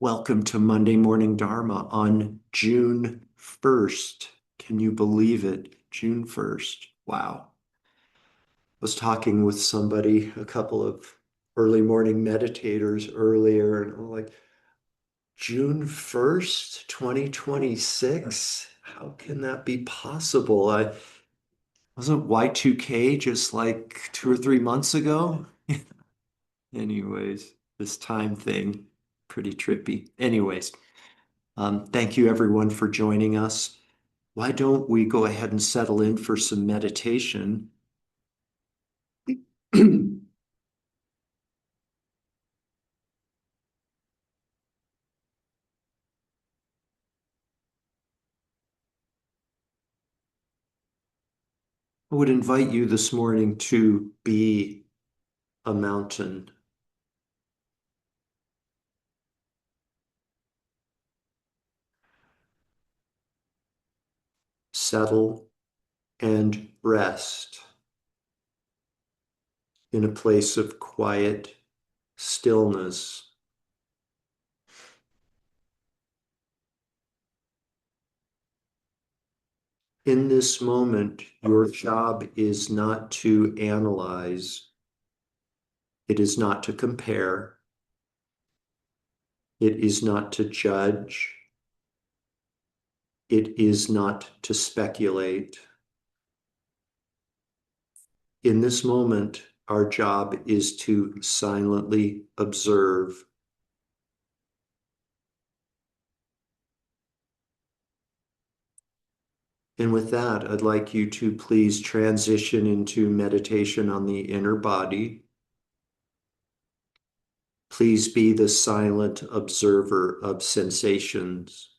Welcome to Monday Morning Dharma on June 1st. Can you believe it? June 1st. Wow. I was talking with somebody, a couple of early morning meditators earlier, and I'm like, June 1st, 2026? How can that be possible? I wasn't Y2K just like 2 or 3 months ago? Anyways, this time thing, pretty trippy. Anyways. Thank you everyone for joining us. Why don't we go ahead and settle in for some meditation? I would invite you this morning to be a mountain, settle and rest in a place of quiet stillness. In this moment, your job is not to analyze, it is not to compare, it is not to judge, it is not to speculate. In this moment, our job is to silently observe. And with that, I'd like you to please transition into meditation on the inner body. Please be the silent observer of sensations.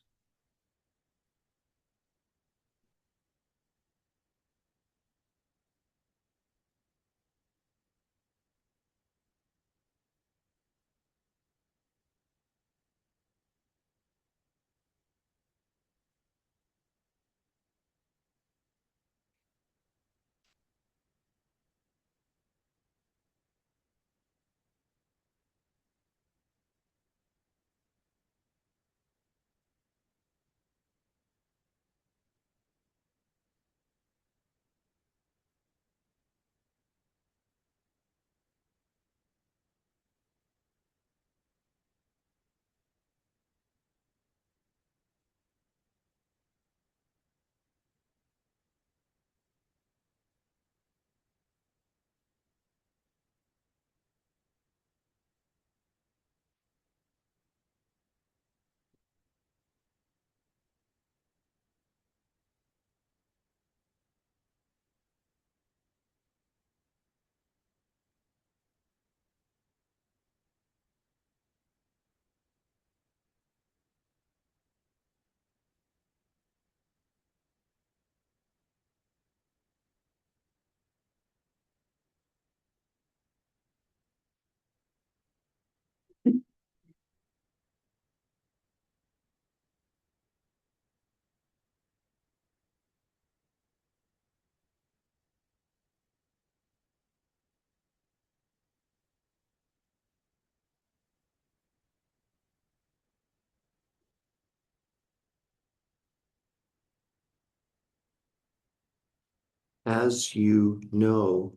As you know,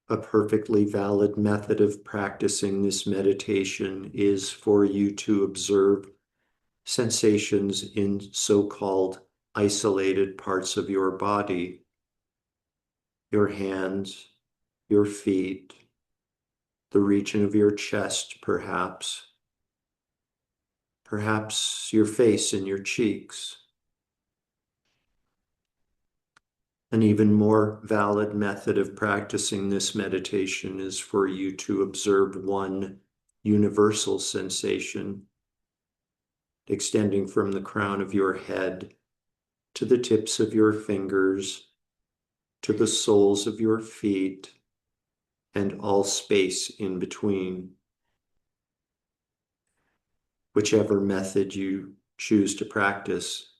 a perfectly valid method of practicing this meditation is for you to observe sensations in so-called isolated parts of your body, your hands, your feet, the region of your chest, perhaps your face and your cheeks. An even more valid method of practicing this meditation is for you to observe one universal sensation extending from the crown of your head to the tips of your fingers, to the soles of your feet, and all space in between. Whichever method you choose to practice,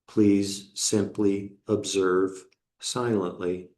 please simply observe silently.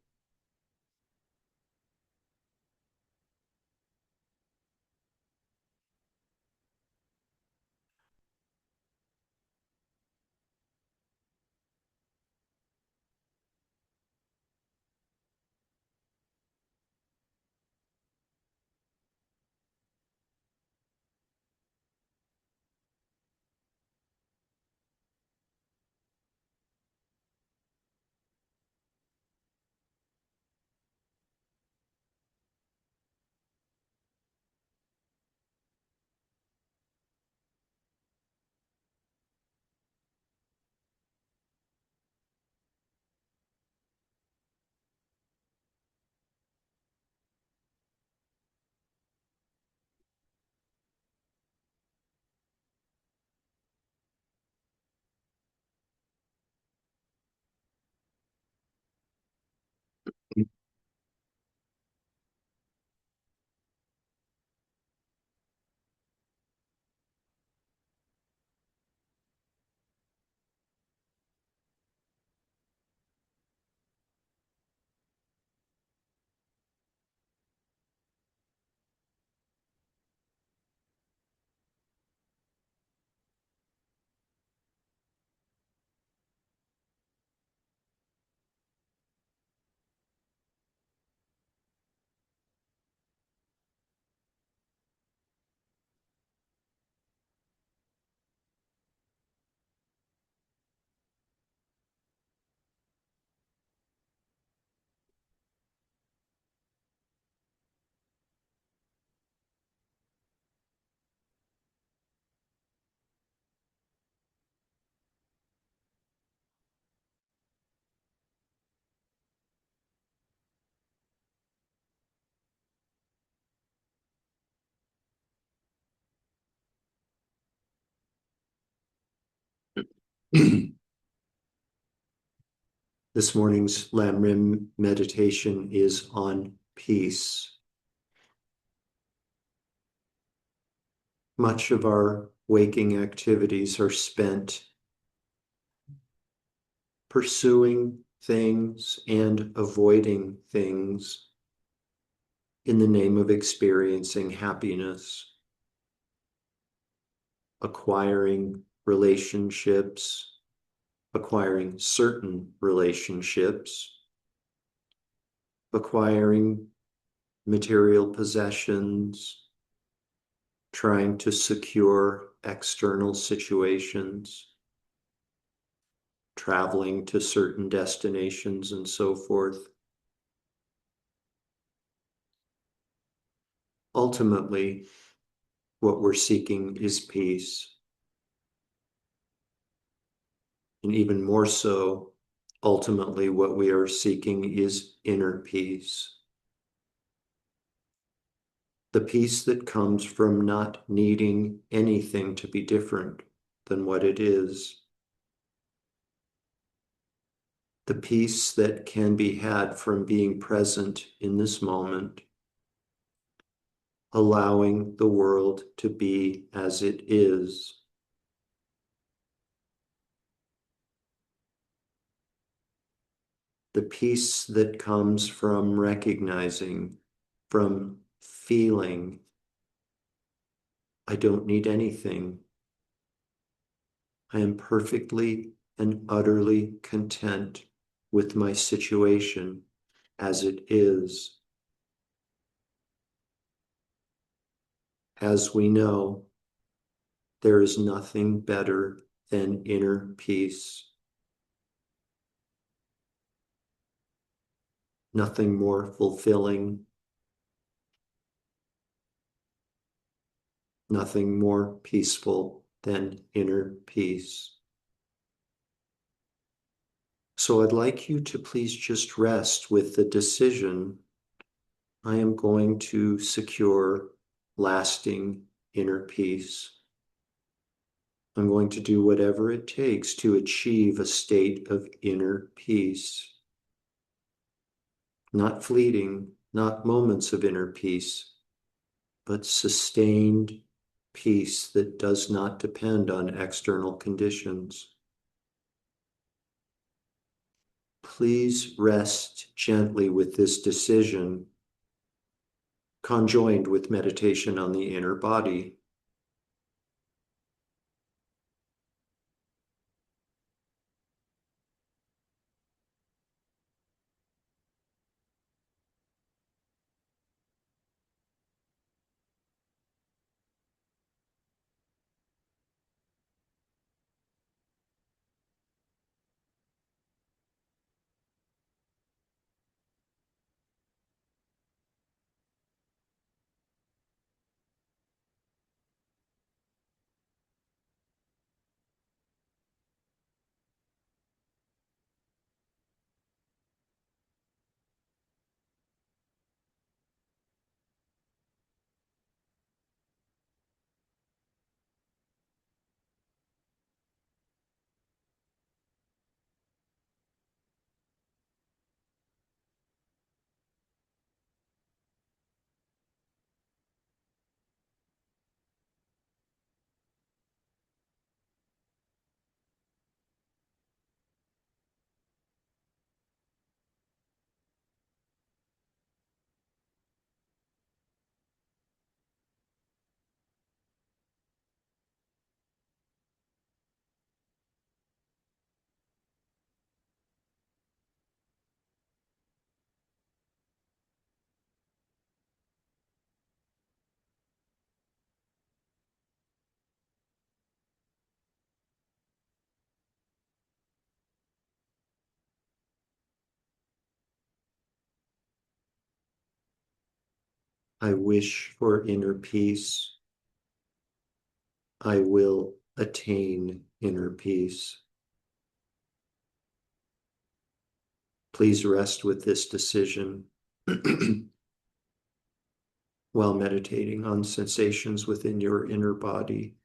This morning's Lamrim meditation is on peace. Much of our waking activities are spent pursuing things and avoiding things in the name of experiencing happiness, acquiring relationships, acquiring certain relationships, acquiring material possessions, trying to secure external situations, traveling to certain destinations, and so forth. Ultimately, what we're seeking is peace. And even more so, ultimately, what we are seeking is inner peace. The peace that comes from not needing anything to be different than what it is. The peace that can be had from being present in this moment, allowing the world to be as it is. The peace that comes from recognizing, from feeling, I don't need anything. I am perfectly and utterly content with my situation as it is. As we know, there is nothing better than inner peace. Nothing more fulfilling, nothing more peaceful than inner peace. So I'd like you to please just rest with the decision. I am going to secure lasting inner peace. I'm going to do whatever it takes to achieve a state of inner peace. Not fleeting, not moments of inner peace, but sustained peace that does not depend on external conditions. Please rest gently with this decision, conjoined with meditation on the inner body. I wish for inner peace. I will attain inner peace. Please rest with this decision while meditating on sensations within your inner body.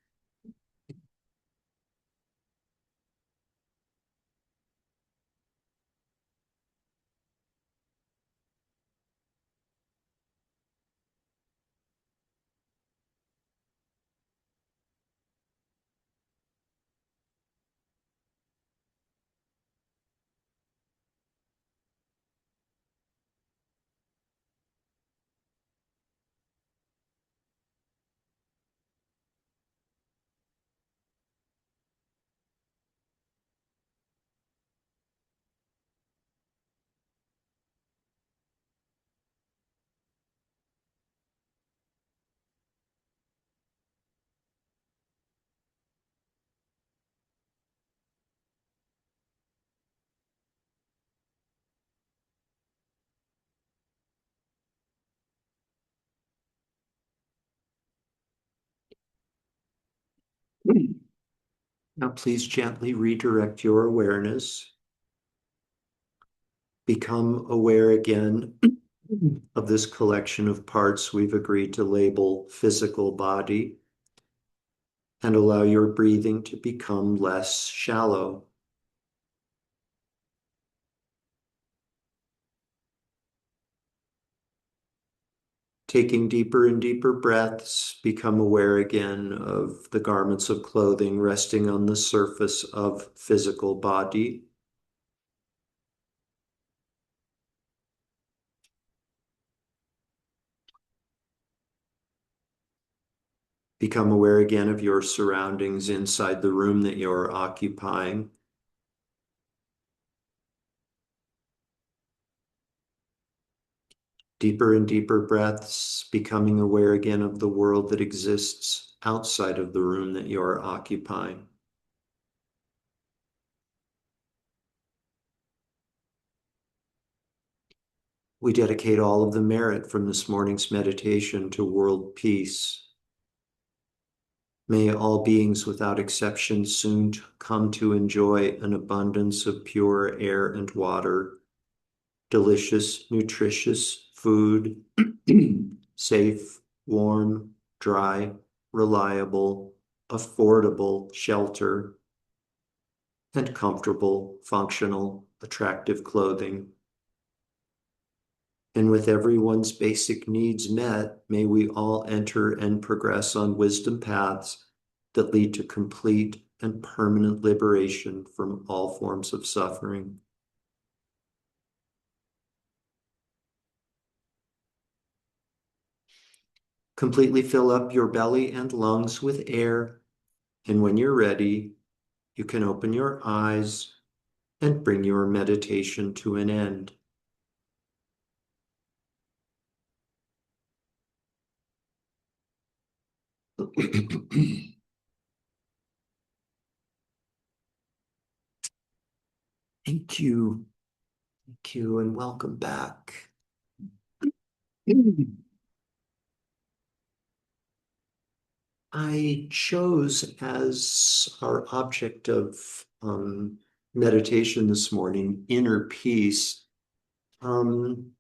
Now, please gently redirect your awareness. Become aware again of this collection of parts we've agreed to label physical body, and allow your breathing to become less shallow. Taking deeper and deeper breaths, become aware again of the garments of clothing resting on the surface of physical body. Become aware again of your surroundings inside the room that you're occupying. Deeper and deeper breaths, becoming aware again of the world that exists outside of the room that you're occupying. We dedicate all of the merit from this morning's meditation to world peace. May all beings without exception soon come to enjoy an abundance of pure air and water, delicious, nutritious food, safe, warm, dry, reliable, affordable shelter, and comfortable, functional, attractive clothing. And with everyone's basic needs met, may we all enter and progress on wisdom paths that lead to complete and permanent liberation from all forms of suffering. Completely fill up your belly and lungs with air, and when you're ready, you can open your eyes and bring your meditation to an end. Thank you. Thank you, and welcome back. I chose as our object of meditation this morning inner peace, um,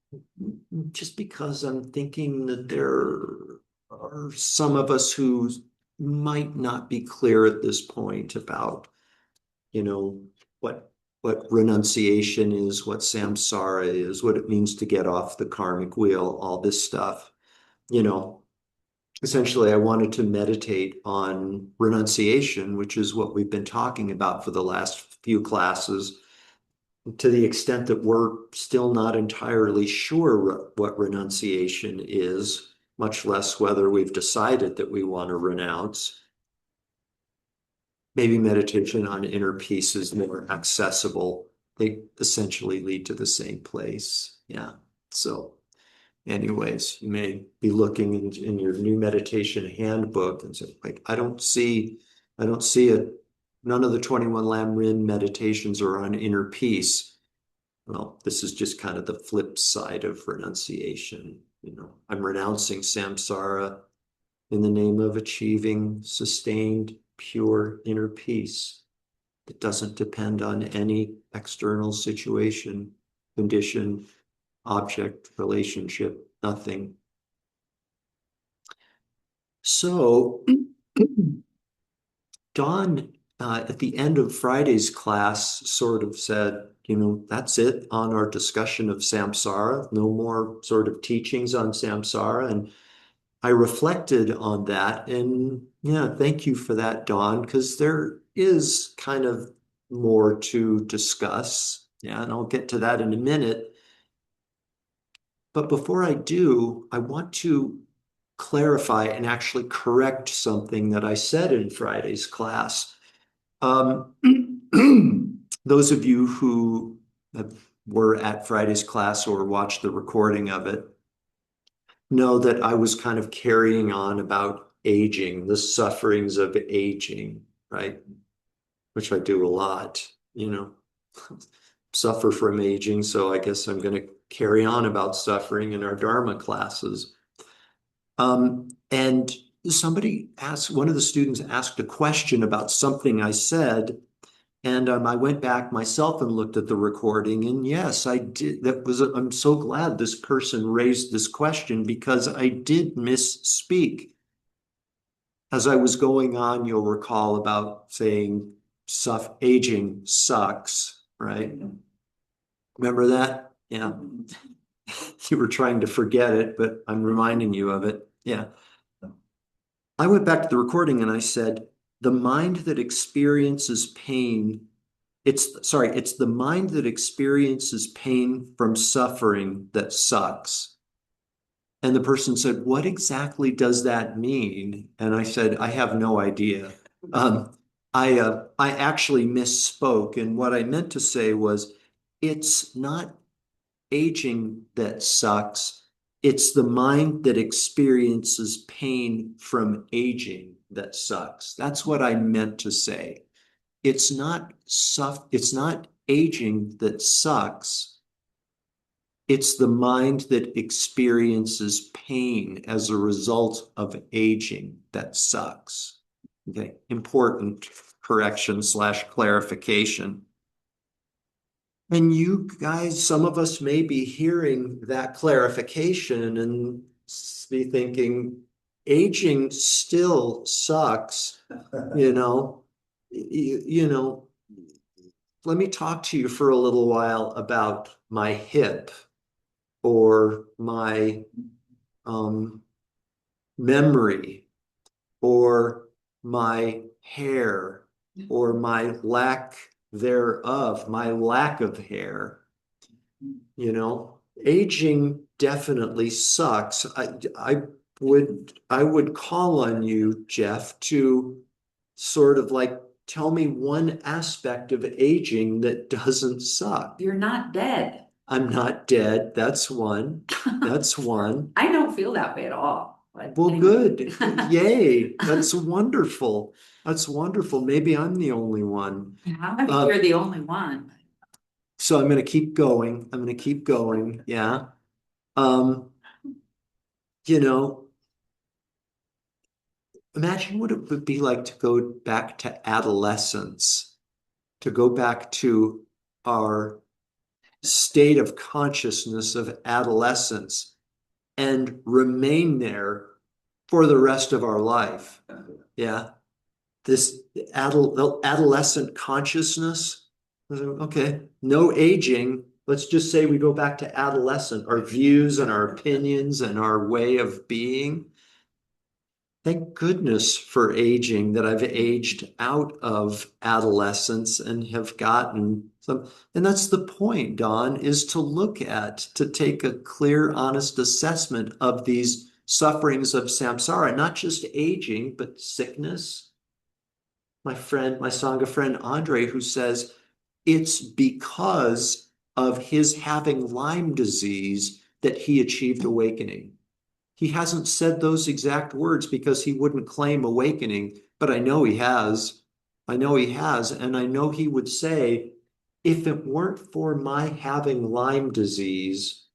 just because I'm thinking that there are some of us who might not be clear at this point about, you know, what what renunciation is, what samsara is, what it means to get off the karmic wheel, all this stuff. You know, essentially, I wanted to meditate on renunciation, which is what we've been talking about for the last few classes, to the extent that we're still not entirely sure what renunciation is, much less whether we've decided that we want to renounce. Maybe meditation on inner peace is more accessible. They essentially lead to the same place. Yeah. So anyways, you may be looking in your new meditation handbook and say, like, I don't see it. None of the 21 Lam Rim meditations are on inner peace. Well, this is just kind of the flip side of renunciation. You know, I'm renouncing samsara in the name of achieving sustained, pure inner peace that doesn't depend on any external situation, condition, object, relationship, nothing. So, Don, at the end of Friday's class, sort of said, you know, that's it on our discussion of samsara, no more sort of teachings on samsara. And I reflected on that. And yeah, thank you for that, Don, because there is kind of more to discuss. Yeah, and I'll get to that in a minute. But before I do, I want to clarify and actually correct something that I said in Friday's class. Um, those of you who were at Friday's class or watched the recording of it know that I was kind of carrying on about aging, the sufferings of aging, right? Which I do a lot, you know, suffer from aging. So I guess I'm going to carry on about suffering in our Dharma classes. And somebody asked, one of the students asked a question about something I said, and I went back myself and looked at the recording, and yes, I did. I'm so glad this person raised this question because I did misspeak. As I was going on, you'll recall about saying aging sucks, right? Remember that? Yeah. You were trying to forget it, but I'm reminding you of it. Yeah. I went back to the recording and I said, the mind that experiences pain, it's the mind that experiences pain from suffering that sucks. And the person said, what exactly does that mean? And I said, I have no idea. Um, I actually misspoke. And what I meant to say was, it's not aging that sucks. It's the mind that experiences pain from aging that sucks. That's what I meant to say. It's not aging that sucks. It's the mind that experiences pain as a result of aging that sucks. Okay, important correction slash clarification. And you guys, some of us may be hearing that clarification and be thinking, aging still sucks, you know. You know, let me talk to you for a little while about my hip or my um, memory or my hair or my lack thereof, my lack of hair. You know, aging definitely sucks. I would call on you, Jeff, to sort of like tell me one aspect of aging that doesn't suck. You're not dead. I'm not dead. That's one. That's one. I don't feel that way at all. But Well, anyway. good. Yay. That's wonderful. That's wonderful. Maybe I'm the only one. Yeah, maybe Uh, you're the only one. so I'm going to keep going. I'm going to keep going. Yeah. Um, you know, imagine what it would be like to go back to adolescence, to go back to our state of consciousness of adolescence and remain there for the rest of our life. Yeah. This adolescent consciousness. Okay, no aging. Let's just say we go back to adolescent, our views and our opinions and our way of being. Thank goodness for aging, that I've aged out of adolescence and have gotten some. And that's the point, Don, is to look at, to take a clear, honest assessment of these sufferings of samsara, not just aging, but sickness. My Sangha friend Andre, who says it's because of his having Lyme disease that he achieved awakening. He hasn't said those exact words because he wouldn't claim awakening, but I know he has. I know he has. And I know he would say, if it weren't for my having Lyme disease,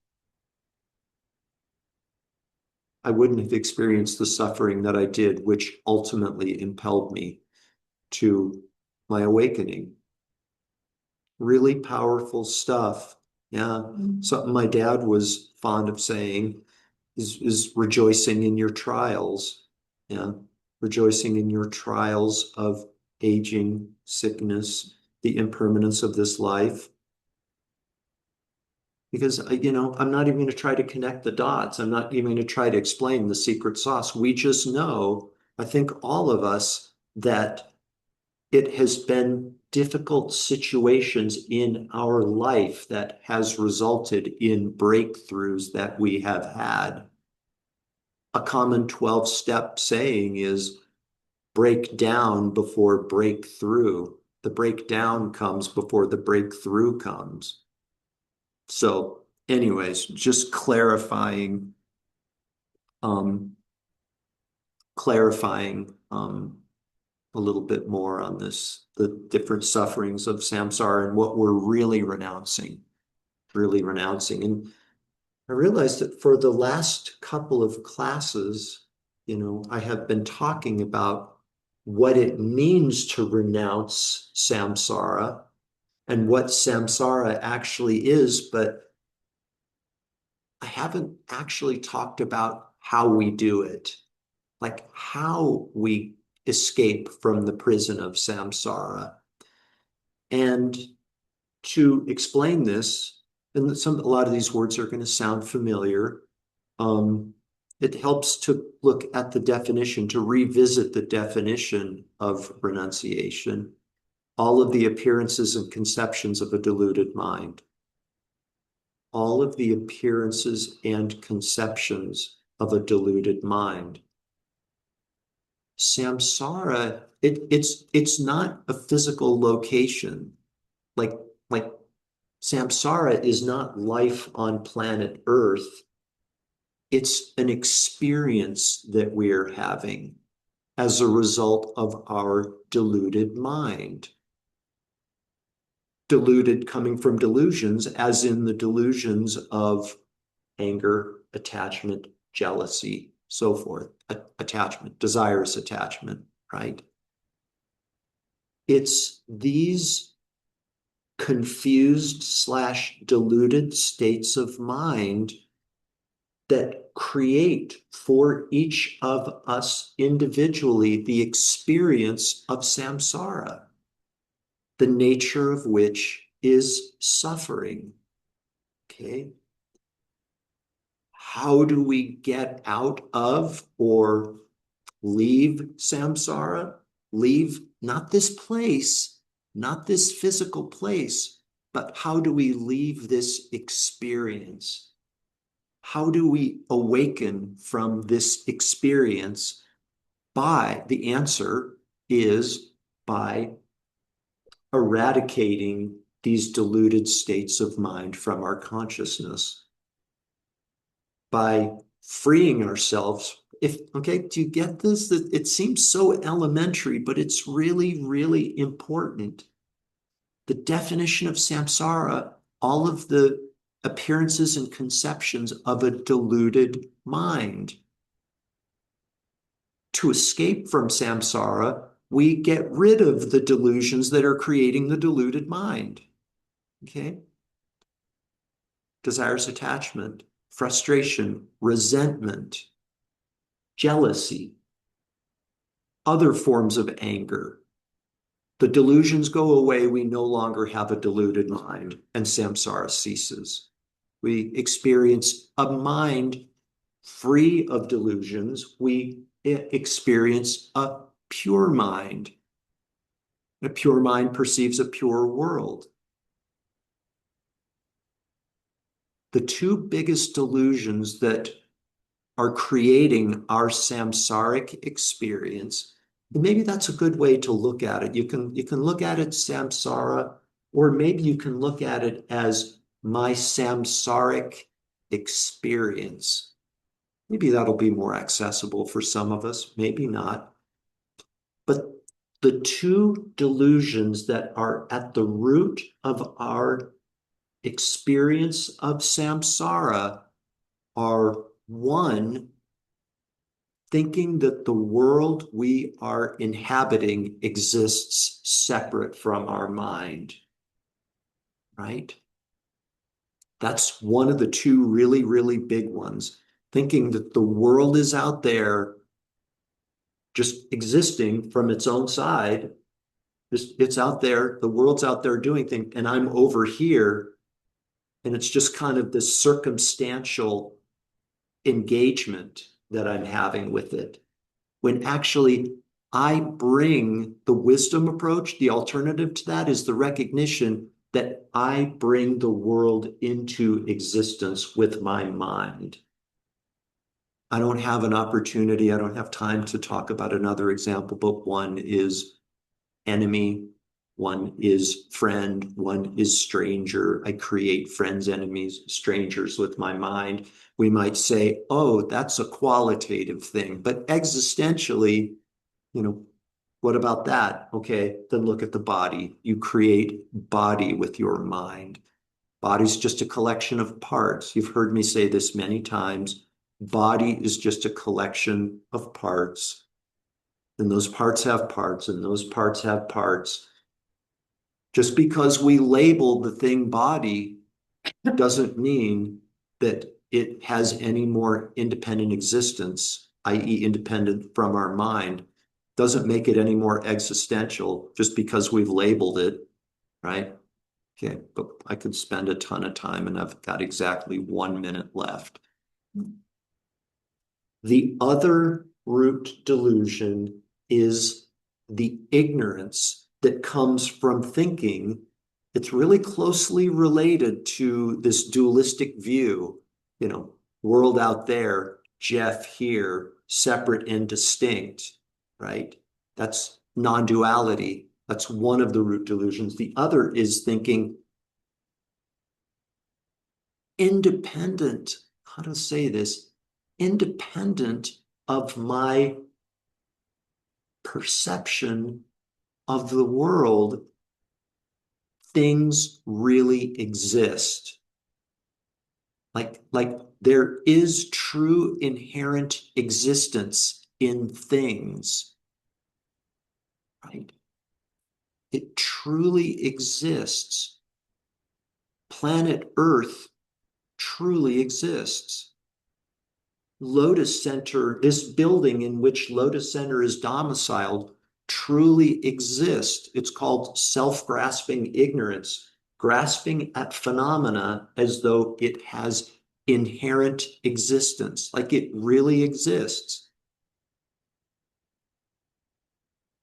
I wouldn't have experienced the suffering that I did, which ultimately impelled me to my awakening. Really powerful stuff. Yeah. Something my dad was fond of saying is rejoicing in your trials. Yeah. Rejoicing in your trials of aging, sickness, the impermanence of this life. Because, I'm not even going to try to connect the dots. I'm not even going to try to explain the secret sauce. We just know, I think all of us, that it has been difficult situations in our life that has resulted in breakthroughs that we have had. A common 12-step saying is break down before breakthrough. The breakdown comes before the breakthrough comes. So, anyways, just um, clarifying a little bit more on this, the different sufferings of samsara and what we're really renouncing, really renouncing. And I realized that for the last couple of classes, I have been talking about what it means to renounce samsara and what samsara actually is, but I haven't actually talked about how we do it, like how we escape from the prison of samsara. And to explain this, and a lot of these words are going to sound familiar. Um, it helps to look at the definition, to revisit the definition of renunciation, all of the appearances and conceptions of a deluded mind, all of the appearances and conceptions of a deluded mind. Samsara, it's not a physical location. Like like samsara is not life on planet Earth. It's an experience that we're having as a result of our deluded mind. Deluded coming from delusions, as in the delusions of anger, attachment, jealousy, so forth, attachment, desirous attachment, right? It's these confused slash deluded states of mind that create for each of us individually the experience of samsara, the nature of which is suffering. Okay. How do we get out of or leave samsara? Leave not this place, not this physical place, but how do we leave this experience? How do we awaken from this experience? The answer is by eradicating these deluded states of mind from our consciousness, by freeing ourselves. Okay, do you get this? It seems so elementary, but it's really, really important. The definition of samsara, all of the appearances and conceptions of a deluded mind. To escape from samsara, we get rid of the delusions that are creating the deluded mind. Okay? Desires, attachment, frustration, resentment, jealousy, other forms of anger. The delusions go away. We no longer have a deluded mind, and samsara ceases. We experience a mind free of delusions. We experience a pure mind. A pure mind perceives a pure world. The two biggest delusions that are creating our samsaric experience, maybe that's a good way to look at it. You can look at it samsara, or maybe you can look at it as my samsaric experience. Maybe that'll be more accessible for some of us, maybe not. But the two delusions that are at the root of our experience of samsara are, one, thinking that the world we are inhabiting exists separate from our mind, right? That's one of the two really, really big ones. Thinking that the world is out there just existing from its own side. It's out there, the world's out there doing things, and I'm over here. And it's just kind of this circumstantial engagement that I'm having with it. When actually I bring the wisdom approach, the alternative to that is the recognition that I bring the world into existence with my mind. I don't have an opportunity, I don't have time to talk about another example, but one is enemy, one is friend, one is stranger. I create friends, enemies, strangers with my mind. We might say, oh, that's a qualitative thing, but existentially, you know, what about that? Okay, then look at the body. You create body with your mind. Body's just a collection of parts. You've heard me say this many times. Body is just a collection of parts, and those parts have parts, and those parts have parts. Just because we label the thing body doesn't mean that it has any more independent existence, i.e., independent from our mind. Doesn't make it any more existential just because we've labeled it, right? Okay, but I could spend a ton of time and I've got exactly 1 minute left. The other root delusion is the ignorance that comes from thinking. It's really closely related to this dualistic view, world out there, Jeff here, separate and distinct, right? That's non-duality. That's one of the root delusions. The other is thinking independent, how to say this, independent of my perception of the world, things really exist. Like there is true inherent existence in things, right? It truly exists. Planet Earth truly exists. Lotus Center, this building in which Lotus Center is domiciled, truly exists. It's called self-grasping ignorance, grasping at phenomena as though it has inherent existence, like it really exists.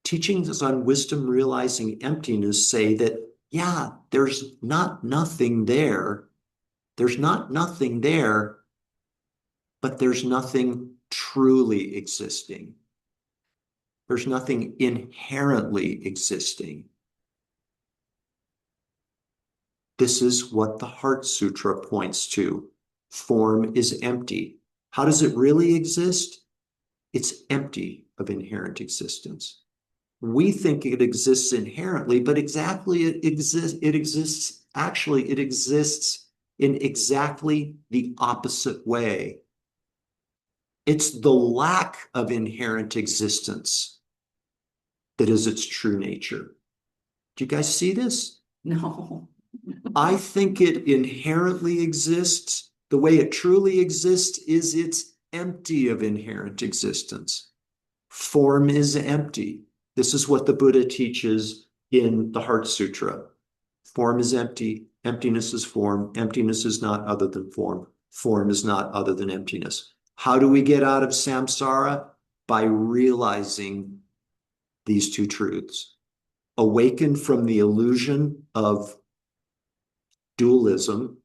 Teachings on wisdom realizing emptiness say that, yeah, there's not nothing there. There's not nothing there, but there's nothing truly existing. There's nothing inherently existing. This is what the Heart Sutra points to. Form is empty. How does it really exist? It's empty of inherent existence. We think it exists inherently, but exactly it exists in exactly the opposite way. It's the lack of inherent existence that is its true nature. Do you guys see this? No. I think it inherently exists. The way it truly exists is it's empty of inherent existence. Form is empty. This is what the Buddha teaches in the Heart Sutra. Form is empty. Emptiness is form. Emptiness is not other than form. Form is not other than emptiness. How do we get out of samsara? By realizing these two truths. Awaken from the illusion of dualism,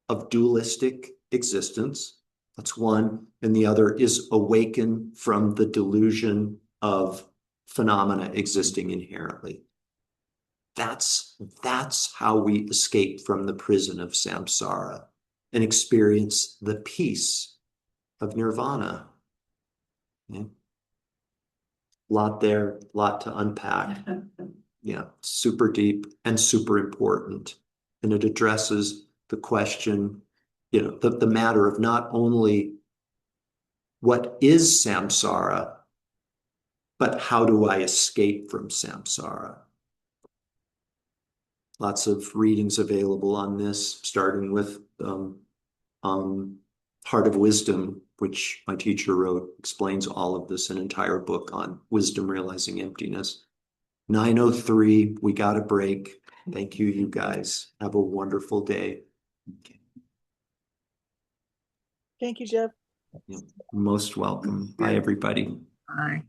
of dualistic existence. That's one. And the other is awaken from the delusion of phenomena existing inherently. That's how we escape from the prison of samsara and experience the peace of nirvana. Yeah. Lot there, lot to unpack. Yeah, super deep and super important. And it addresses the question, the matter of not only what is samsara, but how do I escape from samsara? Lots of readings available on this, starting with Heart of Wisdom, which my teacher wrote, explains all of this, an entire book on wisdom realizing emptiness. 9:03, we got a break. Thank you, you guys. Have a wonderful day. Thank you, Jeff. Most welcome. Bye, everybody. Bye.